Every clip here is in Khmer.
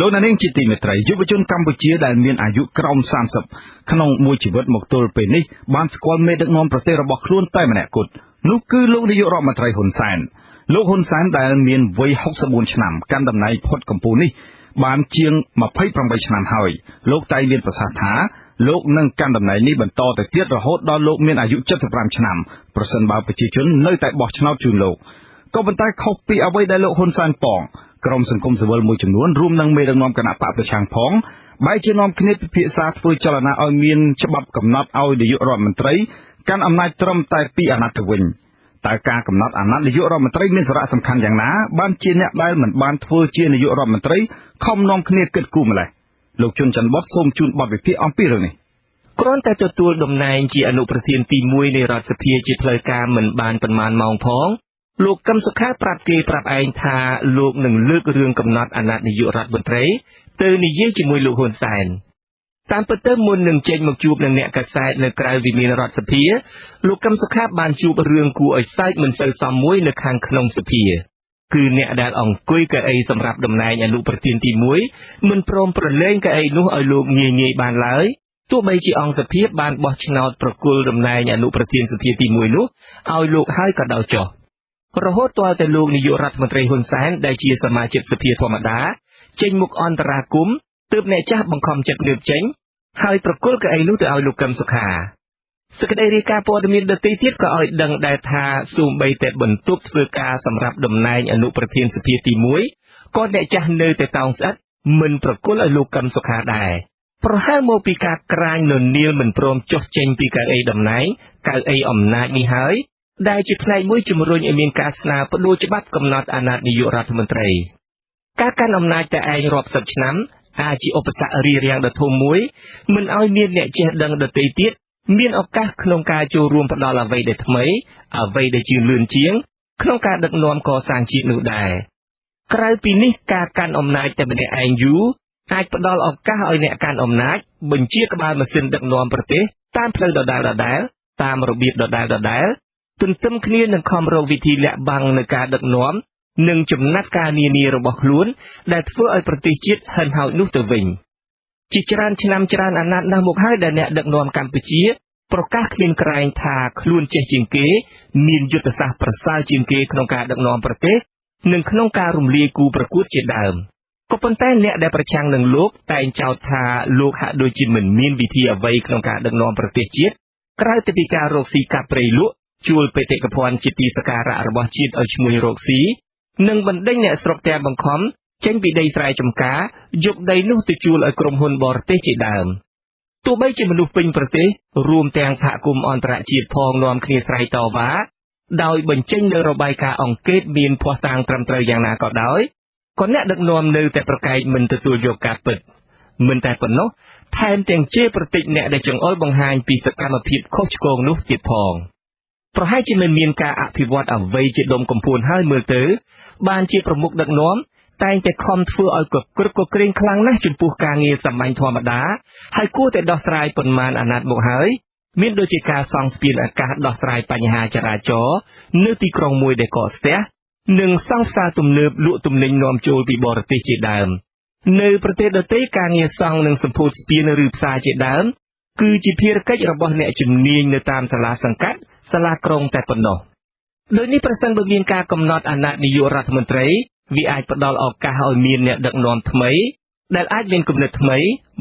លោកនាងជាទីមេត្រីយុវជនកម្ពុជាដែលមានអាយុក្រោម30ក្នុងមួយជីវិតមកទល់ពេលនេះបានស្គាល់មេដឹកនាំប្រទេសរបស់ខ្លួនតែម្នាក់គត់នោះគឺលោកនាយករដ្ឋមន្ត្រីហ៊ុនសែនលោកហ៊ុនសែនដែលមានវ័យ64ឆ្នាំកាន់តំណែងផុតកំពូលនេះបានជាង28ឆ្នាំហើយលោកតែងមានប្រសាសន៍ថាលោកនឹងកាន់តំណែងនេះបន្តទៅទៀតរហូតដល់លោកមានអាយុ75ឆ្នាំប្រសិនបើប្រជាជននៅតែបោះឆ្នោតជូនលោកក៏ប៉ុន្តែខុសពីអ្វីដែលលោកហ៊ុនសែនប៉ងក្រុមសង្គមស៊ីវិលមួយចំនួនរួមនឹងមេដឹកនាំគណៈបកប្រឆាំងផងបែរជានាំគ្នាពិភាក្សាធ្វើចលនាឲ្យមានច្បាប់កំណត់ឲ្យនាយករដ្ឋមន្ត្រីកាន់អំណាចត្រឹមតែ2អាណត្តិទៅវិញតើការកំណត់អាណត្តិនាយករដ្ឋមន្ត្រីមានសារៈសំខាន់យ៉ាងណាបានជាអ្នកដែលមិនបានធ្វើជានាយករដ្ឋមន្ត្រីខំនាំគ្នាគិតគូរម្លេះលោកជុនច័ន្ទបតសូមជូនបទវិភាគអំពីរឿងនេះគ្រាន់តែទទួលតំណែងជាអនុប្រធានទី1នៃរដ្ឋសភាជាផ្លូវការមិនបានប៉ុន្មានម៉ោងផងលោកកឹមសុខាប្រាប់គេប្រាប់ឯងថាលោកនឹងលើករឿងកំណត់អាណត្តិនាយករដ្ឋមន្ត្រីទៅនិយាយជាមួយលោកហ៊ុនសែនតាមពិតទៅមុននឹងចេញមកជួបនឹងអ្នកកាសែតនៅក្រៅវិមានរដ្ឋសភាលោកកឹមសុខាបានជួបរឿងគួរឲ្យសើចមិនសូវសមមួយនៅខាងក្នុងសភាគឺអ្នកដែលអង្គុយកៅអីសម្រាប់តំណែងអនុប្រធានទី1មិនព្រមប្រឡែងកៅអីនោះឲ្យលោកងាយបានឡើយទោះបីជាអង្គសភាបានបោះឆ្នោតប្រគល់តំណែងអនុប្រធានសភាទី1នោះឲ្យលោកហើយក៏ដោយចុះរហូតទាល់តែលោកនាយករដ្ឋមន្ត្រីហ៊ុនសែនដែលជាសមាជិកសភាធម្មតាចេញមុខអន្តរាគមន៍ទើបអ្នកចាស់បង្ខំចិត្តលើកចេញហើយប្រគល់កៅអីនោះទៅឲ្យលោកកឹមសុខាសេចក្តីរាយការណ៍ព័ត៌មានដទៃទៀតក៏ឲ្យដឹងដែរថាសូម្បីតែបន្ទប់ធ្វើការសម្រាប់តំណែងអនុប្រធានសភាទី1ក៏អ្នកចាស់នៅតែតោងស្អិតមិនប្រគល់ឲ្យលោកកឹមសុខាដែរប្រហែលមកពីការក្រាញននាលមិនព្រមចុះចេញពីកៅអីតំណែងកៅអីអំណាចនេះហើយដែលជាផ្នែកមួយជំរុញឲ្យមានការស្នើផ្ដួលច្បាប់កំណត់អាណត្តិនាយករដ្ឋមន្ត្រីការកាន់អំណាចតែឯងរាប់សិបឆ្នាំអាចជាឧបសគ្គរារាំងដ៏ធំមួយមិនឲ្យមានអ្នកចេះដឹងដទៃទៀតមានឱកាសក្នុងការចូលរួមផ្ដល់អ្វីដែលថ្មីអ្វីដែលជឿនលឿនជាងក្នុងការដឹកនាំកសាងជាតិនោះដែរក្រៅពីនេះការកាន់អំណាចតែម្នាក់ឯងយូរអាចផ្ដល់ឱកាសឲ្យអ្នកកាន់អំណាចបញ្ជាក្បាលម៉ាស៊ីនដឹកនាំប្រទេសតាមផ្លូវដដែលតាមរបៀបដដែលទន្ទឹមគ្នានឹងខំរកវិធីលាក់បាំងនៅការដឹកនាំនិងចំណាត់ការនានារបស់ខ្លួនដែលធ្វើឲ្យប្រទេសជាតិហិនហោចនោះទៅវិញជាច្រើនឆ្នាំច្រើនអាណត្តិណាស់មកហើយដែលអ្នកដឹកនាំកម្ពុជាប្រកាសគ្មានក្រែងថាខ្លួនចេះជាងគេមានយុទ្ធសាស្ត្រប្រសើរជាងគេក្នុងការដឹកនាំប្រទេសនិងក្នុងការរំលាយគូប្រកួតជាដើមក៏ប៉ុន្តែអ្នកដែលប្រឆាំងនឹងលោកតែងចោទថាលោកហាក់ដូចជាមិនមានវិធីអ្វីក្នុងការដឹកនាំប្រទេសជាតិក្រៅពីការរកស៊ីកាប់ព្រៃលក់ជួលបេតិកភណ្ឌជាទីសក្ការៈរបស់ជាតិឲ្យឈ្មោះរកស៊ីនិងបណ្ដេញអ្នកស្រុកតែបង្ខំចេញពីដីស្រែចម្ការយកដីនោះទៅជួលឲ្យក្រុមហ៊ុនបរទេសជាដើមទោះបីជាមនុស្សពេញប្រទេសរួមទាំងសហគមន៍អន្តរជាតិផងនាំគ្នាស្រែកតវ៉ាដោយបញ្ចេញនូវរបាយការណ៍អង្កេតមានភស្តុតាងត្រឹមត្រូវយ៉ាងណាក៏ដោយក៏អ្នកដឹកនាំនៅតែប្រកែកមិនទទួលយកការពិតមិនតែប៉ុណ្ណោះថែមទាំងជេរប្រតិចអ្នកដែលចង្អុលបង្ហាញពីសកម្មភាពខុសឆ្គងនោះទៀតផងប្រហែលជាមិនមានការអភិវឌ្ឍអ្វីជាដុំកំភួនហើយមើលទៅបានជាប្រមុខដឹកនាំតែងតែខំធ្វើឲ្យកក្រឹកកក្រែងខ្លាំងណាស់ចំពោះការងារសាមញ្ញធម្មតាហើយគួរតែដោះស្រាយប៉ុន្មានអាណត្តិមកហើយមានដូចជាការសង់ស្ពានអាកាសដោះស្រាយបញ្ហាចរាចរណ៍នៅទីក្រុងមួយដែលកកស្ទះនិងសង់ផ្សារទំនើបលក់ទំនិញនាំចូលពីបរទេសជាដើមនៅប្រទេសដទៃការងារសង់និងសម្ពោធស្ពានឬផ្សារជាដើមគឺជាភារកិច្ចរបស់អ្នកជំនាញនៅតាមសាលាសង្កាត់សាលាក្រុងតែប៉ុណ្ណោះដោយនេះប្រសិនបើមានការកំណត់អាណត្តិនាយករដ្ឋមន្ត្រីវាអាចផ្ដល់ឱកាសឲ្យមានអ្នកដឹកនាំថ្មីដែលអាចមានគំនិតថ្មី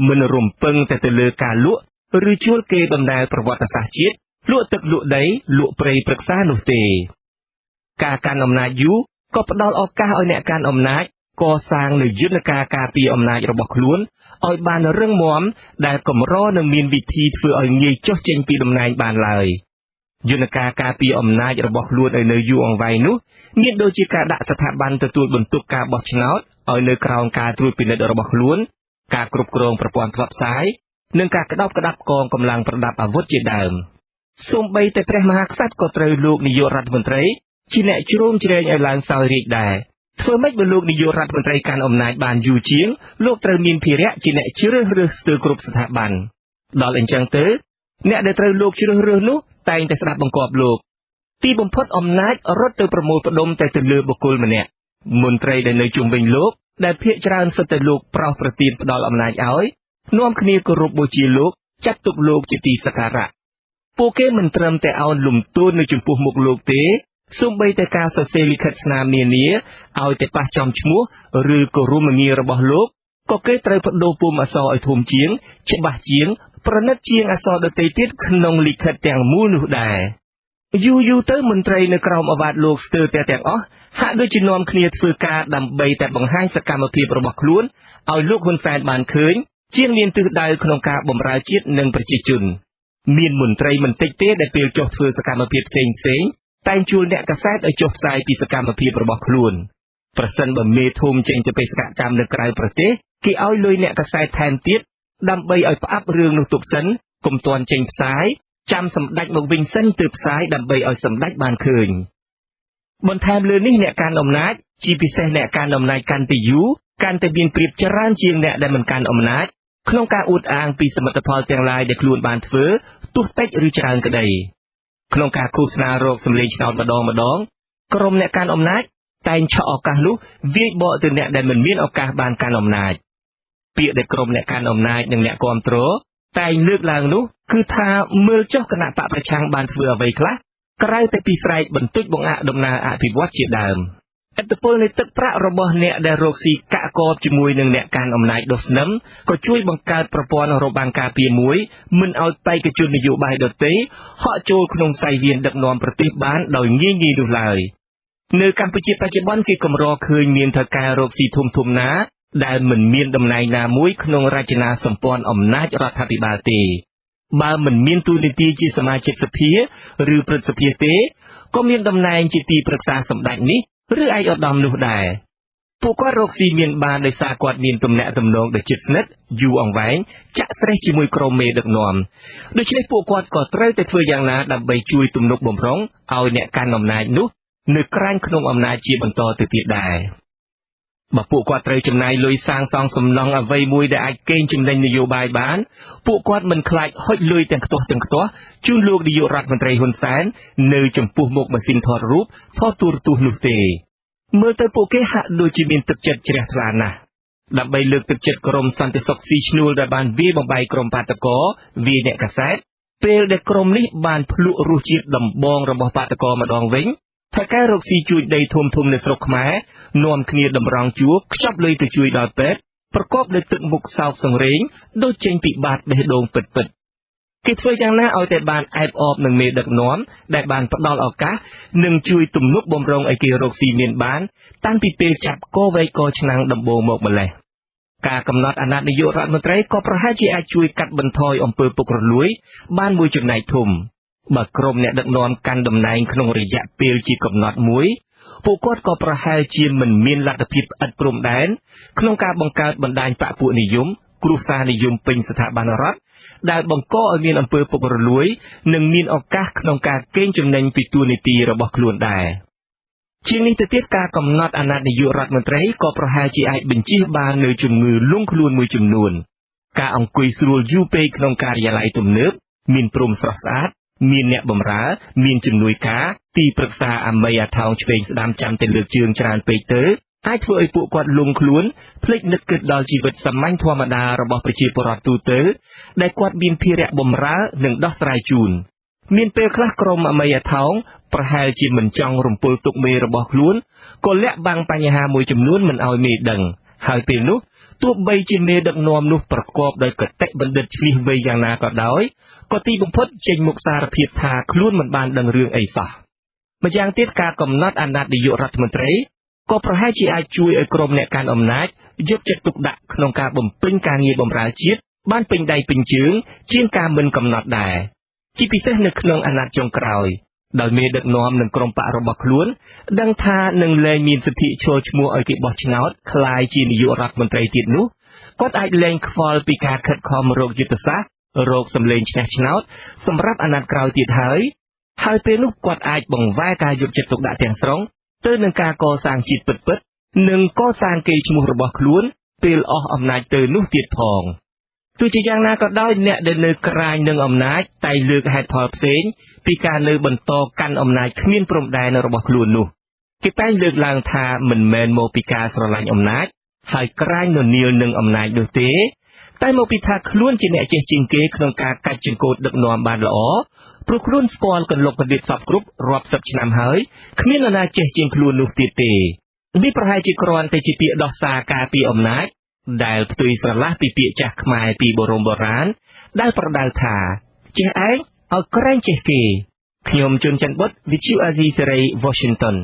មិនរំពឹងតែទៅលើការលក់ឬជួលគេដំណើរប្រវត្តិសាស្ត្រជាតិលក់ទឹកលក់ដីលក់ព្រៃព្រឹក្សានោះទេការកាន់អំណាចយូរក៏ផ្ដល់ឱកាសឲ្យអ្នកកាន់អំណាចកសាងនូវយន្តការការពារអំណាចរបស់ខ្លួនឲ្យបានរឹងមាំដែលកម្រនឹងមានវិធីធ្វើឲ្យងាយចុះចេញពីតំណែងបានឡើយយន្តការការពារអំណាចរបស់ខ្លួនឲ្យនៅយូរអង្វែងនោះមានដូចជាការដាក់ស្ថាប័នទទួលបន្ទុកការបោះឆ្នោតឲ្យនៅក្រោមការត្រួតពិនិត្យរបស់ខ្លួនការគ្រប់គ្រងប្រព័ន្ធផ្សព្វផ្សាយនិងការក្តោបក្តាប់កងកម្លាំងប្រដាប់អាវុធជាដើមសូម្បីតែព្រះមហាក្សត្រក៏ត្រូវលោកនាយករដ្ឋមន្ត្រីជាអ្នកជ្រោមជ្រែងឲ្យឡើងសោយរាជ្យដែរធ្វើម៉េចបើលោកនាយករដ្ឋមន្ត្រីកាន់អំណាចបានយូរជាងលោកត្រូវមានភារៈជាអ្នកជ្រើសរើសស្ទើរគ្រប់ស្ថាប័នដល់អញ្ចឹងទៅអ្នកដែលត្រូវលោកជ្រើសរើសនោះតែងតែស្ដាប់បង្គាប់លោកទីបំផុតអំណាចរត់ទៅប្រមូលផ្ដុំតែទៅលើបុគ្គលម្នាក់មន្ត្រីដែលនៅជុំវិញលោក ដែលភាគច្រើនសុទ្ធតែលោកប្រោសប្រទានផ្ដល់អំណាចឲ្យនាំគ្នាគោរពបូជាលោកចាត់ទុកលោកជាទីសក្ការៈពួកគេមិនត្រឹមតែអោនលំទោននៅចំពោះមុខលោកទេសូម្បីតែការសរសេរលិខិតស្នាមនានាឲ្យតែប៉ះចំឈ្មោះឬក៏រួមងាររបស់លោកក៏គេត្រូវបដូរពុម្ពអក្សរឲ្យធំជាងច្បាស់ជាងប្រណិតជាងអក្សរដទៃទៀតក្នុងលិខិតទាំងមូលនោះដែរយូរទៅមន្ត្រីនៅក្រោមអាវ៉ាតលោកស្ទើរតែទាំងអស់ហាក់ដូចជានាំគ្នាធ្វើការដើម្បីតែបង្ហាញសកម្មភាពរបស់ខ្លួនឲ្យលោកហ៊ុនសែនបានឃើញជាងមានទិសដៅក្នុងការបម្រើជាតិនិងប្រជាជនមានមន្ត្រីមិនតិចទេដែលពេលចុះធ្វើសកម្មភាពផ្សេងតែងជួលអ្នកកាសែតឲ្យចុះផ្សាយពីសកម្មភាពរបស់ខ្លួនប្រសិនបើមេធំចេញទៅបេសកកម្មនៅក្រៅប្រទេសគេឲ្យលុយអ្នកកាសែតថែមទៀតដើម្បីឲ្យផ្អាប់រឿងនោះទុកសិនកុំទាន់ចេញផ្សាយចាំសម្ដេចមកវិញសិនទើបផ្សាយដើម្បីឲ្យសម្ដេចបានឃើញបន្ថែមលើនេះអ្នកកាន់អំណាចជាពិសេសអ្នកកាន់អំណាចកាន់តែយូរកាន់តែមានប្រៀបច្រើនជាងអ្នកដែលមិនកាន់អំណាចក្នុងការអួតអាងពីសមិទ្ធផលទាំងឡាយដែលខ្លួនបានធ្វើទោះតិចឬច្រើនក្តីក្នុងការឃោសនារកសម្លេងឆ្នោតម្ដងក្រុមអ្នកកាន់អំណាចតែងឆក់ឱកាសនោះវាយបកទៅអ្នកដែលមិនមានឱកាសបានកាន់អំណាចពាក្យដែលក្រុមអ្នកកាន់អំណាចនិងអ្នកគាំទ្រតែងលើកឡើងនោះគឺថាមើលចុះគណៈបកប្រឆាំងបានធ្វើអ្វីខ្លះក្រៅតែពីស្រែកបន្តិចបង្អាក់ដំណើរអភិវឌ្ឍជាដើមឥទ្ធិពលនៃទឹកប្រាក់របស់អ្នកដែលរកស៊ីកាក់កបជាមួយនឹងអ្នកកាន់អំណាចដុសស្នឹមក៏ជួយបង្កើតប្រព័ន្ធរបាំងការពារមួយមិនឲ្យបេក្ខជននយោបាយដទៃហក់ចូលក្នុងខ្សែវានដឹកនាំប្រទេសបានដោយងាយនោះឡើយនៅកម្ពុជាបច្ចុប្បន្នគេកម្រឃើញមានថៅកែរកស៊ីធំណាដែលមិនមានតំណែងណាមួយក្នុងរចនាសម្ព័ន្ធអំណាចរដ្ឋាភិបាលទេបើមិនមានតួនាទីជាសមាជិកសភាឬព្រឹទ្ធសភាទេក៏មានតំណែងជាទីប្រឹក្សាសម្ដេចនេះឬឯកឧត្តមនោះដែរពួកគាត់រកស៊ីមានបានដោយសារគាត់មានទំនាក់ទំនងដ៏ជិតស្និទ្ធយូរអង្វែងចាក់ស្រេះជាមួយក្រុមមេដឹកនាំដូច្នេះពួកគាត់ក៏ត្រូវតែធ្វើយ៉ាងណាដើម្បីជួយទំនុកបម្រុងឲ្យអ្នកកាន់អំណាចនោះនៅក្រាញក្នុងអំណាចជាបន្តទៅទៀតដែរបើពួកគាត់ត្រូវចំណាយលុយសាងសង់សំណង់អ្វីមួយដែលអាចកេងចំណេញនយោបាយបានពួកគាត់មិនខ្លាចហុចលុយទាំងខ្ទាស់ជូនលោកនាយករដ្ឋមន្ត្រីហ៊ុនសែននៅចំពោះមុខម៉ាស៊ីនថតរូបថតទូរទស្សន៍នោះទេមើលទៅពួកគេហាក់ដូចជាមានទឹកចិត្តជ្រះថ្លាណាស់ដើម្បីលើកទឹកចិត្តក្រុមសន្តិសុខស៊ីឈ្នួលដែលបានវាយបំបាយក្រុមបាតកោវាយអ្នកកាសែតពេលដែលក្រុមនេះបានភ្លក់រសជាតិដំបងរបស់បាតកោម្ដងវិញថៅកែរកស៊ីជួញដីធំនៅស្រុកខ្មែរនាំគ្នាតម្រង់ជួរខ្ចប់លុយទៅជួយដល់ពេទ្យប្រកបដោយទឹកមុខសោកសង្រេងដូចចេញពីបាតបេះដូងពិតគេធ្វើយ៉ាងណាឲ្យតែបានអែបអបនឹងមេដឹកនាំដែលបានផ្ដល់ឱកាសនិងជួយទំនុកបម្រុងឲ្យគេរកស៊ីមានបានតាំងពីពេលចាប់កវែកកឆ្នាំងដំបូងមកម្លេះការកំណត់អាណត្តិនាយករដ្ឋមន្ត្រីក៏ប្រហែលជាអាចជួយកាត់បន្ថយអំពើពុករលួយបានមួយចំណែកធំបើក្រុមអ្នកដឹកនាំកាន់តំណែងក្នុងរយៈពេលជាកំណត់មួយពួកគាត់ក៏ប្រហែលជាមិនមានលទ្ធភាពឥតព្រំដែនក្នុងការបង្កើតបណ្ដាញបកពួកនិយមគ្រួសារនិយមពេញស្ថាប័នរដ្ឋដែលបង្កឲ្យមានអំពើពុករលួយនិងមានឱកាសក្នុងការកេងចំណេញពីតួនាទីរបស់ខ្លួនដែរជាងនេះទៅទៀតការកំណត់អាណត្តិនាយករដ្ឋមន្ត្រីក៏ប្រហែលជាអាចបញ្ជៀសបាននូវជំងឺលង់ខ្លួនមួយចំនួនការអង្គុយស្រួលយូរពេកក្នុងការិយាល័យទំនើបមានព្រំស្រស់ស្អាតមានអ្នកបម្រើមានជំនួយការទីប្រឹក្សាអាមីអាថោងឆ្វេងស្ដាំចាំតែលើកជើងច្រើនពេកទៅអាចធ្វើឲ្យពួកគាត់លង់ខ្លួនភ្លេចនឹកគិតដល់ជីវិតសាមញ្ញធម្មតារបស់ប្រជាពលរដ្ឋទូទៅដែលគាត់មានភារៈបម្រើនិងដោះស្រាយជូនមានពេលខ្លះក្រុមអាមីអាថោងប្រហែលជាមិនចង់រំពឹលទុកមេរបស់ខ្លួនក៏លាក់បាំងបញ្ហាមួយចំនួនមិនឲ្យមេដឹងហើយពេលនោះទោះបីជាមេដឹកនាំនោះប្រកបដោយគតិបណ្ឌិតឈ្លាសវៃយ៉ាងណាក៏ដោយក៏ទីបំផុតចេញមុខសារភាពថាខ្លួនមិនបានដឹងរឿងអីសោះម្យ៉ាងទៀតការកំណត់អាណត្តិនាយករដ្ឋមន្ត្រីក៏ប្រហែលជាអាចជួយឲ្យក្រុមអ្នកកាន់អំណាចយកចិត្តទុកដាក់ក្នុងការបំពេញការងារបម្រើជាតិបានពេញដៃពេញជើងជាងការមិនកំណត់ដែរជាពិសេសនៅក្នុងអាណត្តិចុងក្រោយដោយមេដឹកនាំនិងក្រុមបករបស់ខ្លួនដឹងថានឹងលែងមានសិទ្ធិឈរឈ្មោះឲ្យគេបោះឆ្នោតក្លាយជានាយករដ្ឋមន្ត្រីទៀតនោះគាត់អាចលែងខ្វល់ពីការខិតខំរកយុទ្ធសាស្ត្ររកសម្លេងឈ្នះឆ្នោតសម្រាប់អាណត្តិក្រោយទៀតហើយពេលនោះគាត់អាចបង្វែរការយកចិត្តទុកដាក់ទាំងស្រុងទៅនឹងការកសាងជាតិពិតនិងកសាងកេរ្តិ៍ឈ្មោះរបស់ខ្លួនពេលអស់អំណាចទៅនោះទៀតផងទោះជាយ៉ាងណាក៏ដោយអ្នកដែលនៅក្រាញនឹងអំណាចតែលើកហេតុផលផ្សេងពីការនៅបន្តកាន់អំណាចគ្មានព្រំដែនរបស់ខ្លួននោះគេតែងលើកឡើងថាមិនមែនមកពីការស្រឡាញ់អំណាច ហើយក្រាញននៀលនឹងអំណាចនោះទេតែមកពីថាខ្លួនជាអ្នកចេះជាងគេក្នុងការកាច់ចង្កូតដឹកនាំបានល្អព្រោះខ្លួនស្គាល់កន្លុកកណ្ដៀតសពគ្រប់រាប់សិបឆ្នាំហើយគ្មាននរណាចេះជាងខ្លួននោះទៀតទេនេះប្រហែលជាគ្រាន់តែជាពាក្យដោះសារការពីអំណាចដែលផ្ទុយស្រឡះពីពាក្យចាស់ខ្មែរពីបរមបុរាណដែលប្រដៅថាចេះឯងឲ្យក្រែងចេះគេខ្ញុំជួនច័ន្ទបុត្រ Vichu Azizi Serai Washington